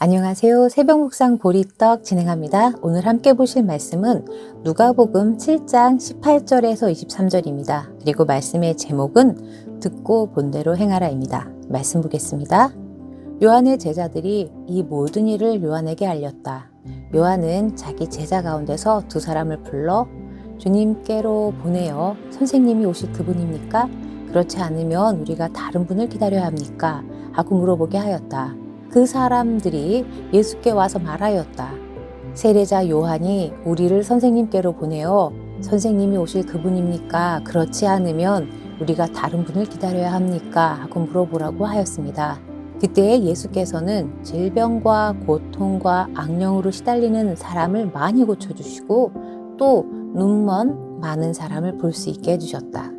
안녕하세요. 새벽 묵상 보리떡 진행합니다. 오늘 함께 보실 말씀은 누가복음 7장 18절에서 23절입니다. 그리고 말씀의 제목은 듣고 본 대로 행하라입니다. 말씀 보겠습니다. 요한의 제자들이 이 모든 일을 요한에게 알렸다. 요한은 자기 제자 가운데서 두 사람을 불러 주님께로 보내어 선생님이 오실 그분입니까? 그렇지 않으면 우리가 다른 분을 기다려야 합니까? 하고 물어보게 하였다. 그 사람들이 예수께 와서 말하였다. 세례자 요한이 우리를 선생님께로 보내어 선생님이 오실 그분입니까? 그렇지 않으면 우리가 다른 분을 기다려야 합니까? 하고 물어보라고 하였습니다. 그때 예수께서는 질병과 고통과 악령으로 시달리는 사람을 많이 고쳐주시고 또 눈먼 많은 사람을 볼 수 있게 해주셨다.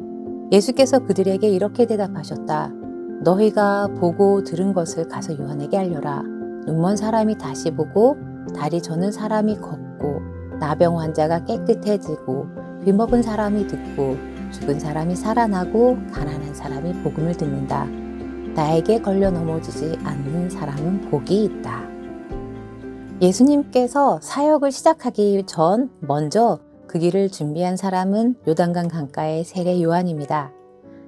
예수께서 그들에게 이렇게 대답하셨다. 너희가 보고 들은 것을 가서 요한에게 알려라. 눈먼 사람이 다시 보고 다리 저는 사람이 걷고 나병 환자가 깨끗해지고 귀먹은 사람이 듣고 죽은 사람이 살아나고 가난한 사람이 복음을 듣는다. 나에게 걸려 넘어지지 않는 사람은 복이 있다. 예수님께서 사역을 시작하기 전 먼저 그 길을 준비한 사람은 요단강 강가의 세례 요한입니다.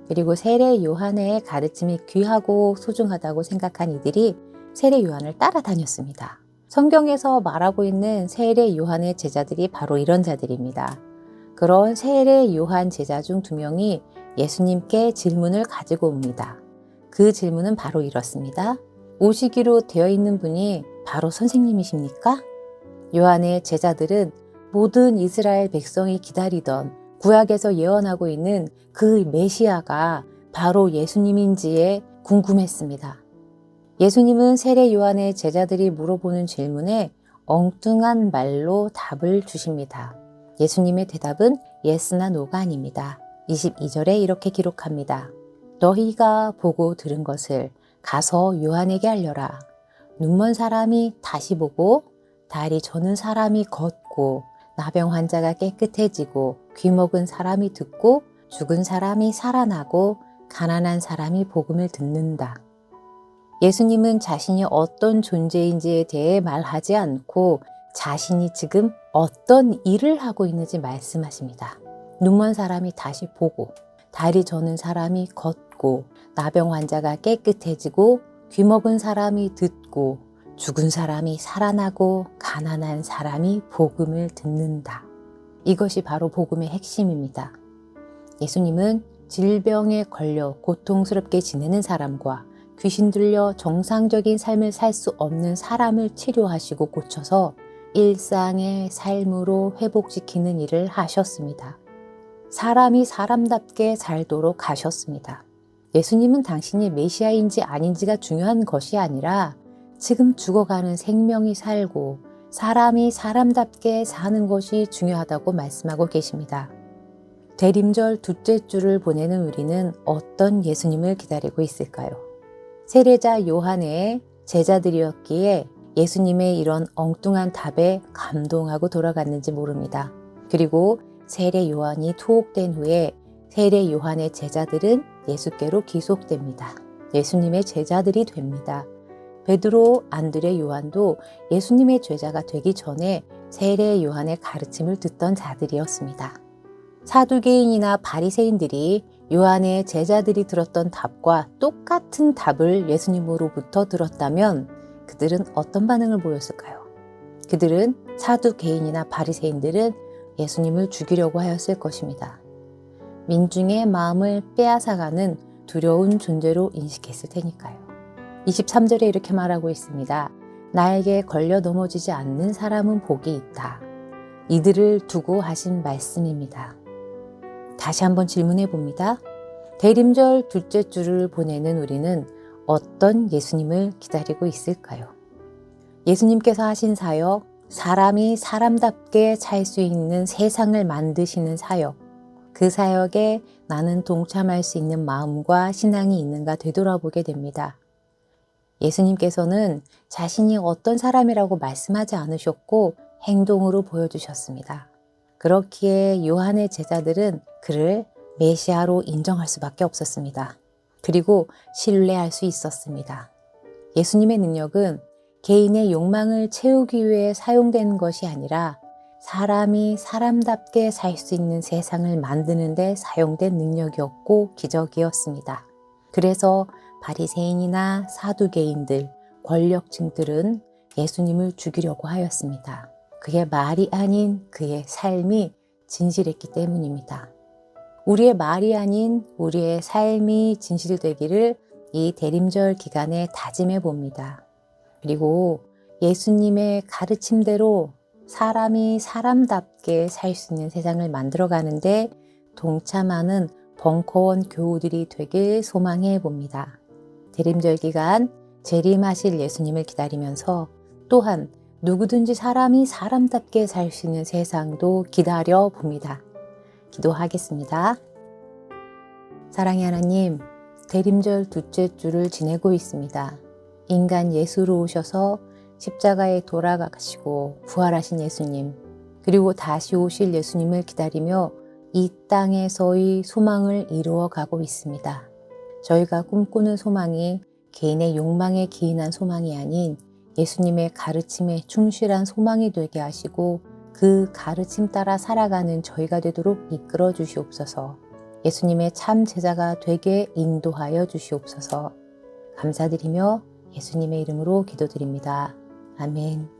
그리고 세례 요한의 가르침이 귀하고 소중하다고 생각한 이들이 세례 요한을 따라다녔습니다. 성경에서 말하고 있는 세례 요한의 제자들이 바로 이런 자들입니다. 그런 세례 요한 제자 중 두 명이 예수님께 질문을 가지고 옵니다. 그 질문은 바로 이렇습니다. 오시기로 되어 있는 분이 바로 선생님이십니까? 요한의 제자들은 모든 이스라엘 백성이 기다리던 구약에서 예언하고 있는 그 메시아가 바로 예수님인지에 궁금했습니다. 예수님은 세례 요한의 제자들이 물어보는 질문에 엉뚱한 말로 답을 주십니다. 예수님의 대답은 예스나 노가 아닙니다. 22절에 이렇게 기록합니다. 너희가 보고 들은 것을 가서 요한에게 알려라. 눈먼 사람이 다시 보고 다리 저는 사람이 걷고 나병 환자가 깨끗해지고 귀먹은 사람이 듣고 죽은 사람이 살아나고 가난한 사람이 복음을 듣는다. 예수님은 자신이 어떤 존재인지에 대해 말하지 않고 자신이 지금 어떤 일을 하고 있는지 말씀하십니다. 눈먼 사람이 다시 보고 다리 저는 사람이 걷고 나병 환자가 깨끗해지고 귀먹은 사람이 듣고 죽은 사람이 살아나고 가난한 사람이 복음을 듣는다. 이것이 바로 복음의 핵심입니다. 예수님은 질병에 걸려 고통스럽게 지내는 사람과 귀신 들려 정상적인 삶을 살 수 없는 사람을 치료하시고 고쳐서 일상의 삶으로 회복시키는 일을 하셨습니다. 사람이 사람답게 살도록 하셨습니다. 예수님은 당신이 메시아인지 아닌지가 중요한 것이 아니라 지금 죽어가는 생명이 살고 사람이 사람답게 사는 것이 중요하다고 말씀하고 계십니다. 대림절 둘째 주를 보내는 우리는 어떤 예수님을 기다리고 있을까요? 세례자 요한의 제자들이었기에 예수님의 이런 엉뚱한 답에 감동하고 돌아갔는지 모릅니다. 그리고 세례 요한이 투옥된 후에 세례 요한의 제자들은 예수께로 기속됩니다. 예수님의 제자들이 됩니다. 베드로, 안드레, 요한도 예수님의 제자가 되기 전에 세례 요한의 가르침을 듣던 자들이었습니다. 사두개인이나 바리새인들이 요한의 제자들이 들었던 답과 똑같은 답을 예수님으로부터 들었다면 그들은 어떤 반응을 보였을까요? 그들은 사두개인이나 바리새인들은 예수님을 죽이려고 하였을 것입니다. 민중의 마음을 빼앗아가는 두려운 존재로 인식했을 테니까요. 23절에 이렇게 말하고 있습니다. 나에게 걸려 넘어지지 않는 사람은 복이 있다. 이들을 두고 하신 말씀입니다. 다시 한번 질문해 봅니다. 대림절 둘째 주를 보내는 우리는 어떤 예수님을 기다리고 있을까요? 예수님께서 하신 사역, 사람이 사람답게 살 수 있는 세상을 만드시는 사역, 그 사역에 나는 동참할 수 있는 마음과 신앙이 있는가 되돌아보게 됩니다. 예수님께서는 자신이 어떤 사람이라고 말씀하지 않으셨고 행동으로 보여주셨습니다. 그렇기에 요한의 제자들은 그를 메시아로 인정할 수밖에 없었습니다. 그리고 신뢰할 수 있었습니다. 예수님의 능력은 개인의 욕망을 채우기 위해 사용된 것이 아니라 사람이 사람답게 살 수 있는 세상을 만드는 데 사용된 능력이었고 기적이었습니다. 그래서 바리새인이나 사두개인들, 권력층들은 예수님을 죽이려고 하였습니다. 그의 말이 아닌 그의 삶이 진실했기 때문입니다. 우리의 말이 아닌 우리의 삶이 진실되기를 이 대림절 기간에 다짐해 봅니다. 그리고 예수님의 가르침대로 사람이 사람답게 살 수 있는 세상을 만들어 가는데 동참하는 벙커원 교우들이 되길 소망해 봅니다. 대림절 기간 재림하실 예수님을 기다리면서 또한 누구든지 사람이 사람답게 살 수 있는 세상도 기다려 봅니다. 기도하겠습니다. 사랑의 하나님, 대림절 둘째 주를 지내고 있습니다. 인간 예수로 오셔서 십자가에 돌아가시고 부활하신 예수님, 그리고 다시 오실 예수님을 기다리며 이 땅에서의 소망을 이루어 가고 있습니다. 저희가 꿈꾸는 소망이 개인의 욕망에 기인한 소망이 아닌 예수님의 가르침에 충실한 소망이 되게 하시고 그 가르침 따라 살아가는 저희가 되도록 이끌어 주시옵소서. 예수님의 참 제자가 되게 인도하여 주시옵소서. 감사드리며 예수님의 이름으로 기도드립니다. 아멘.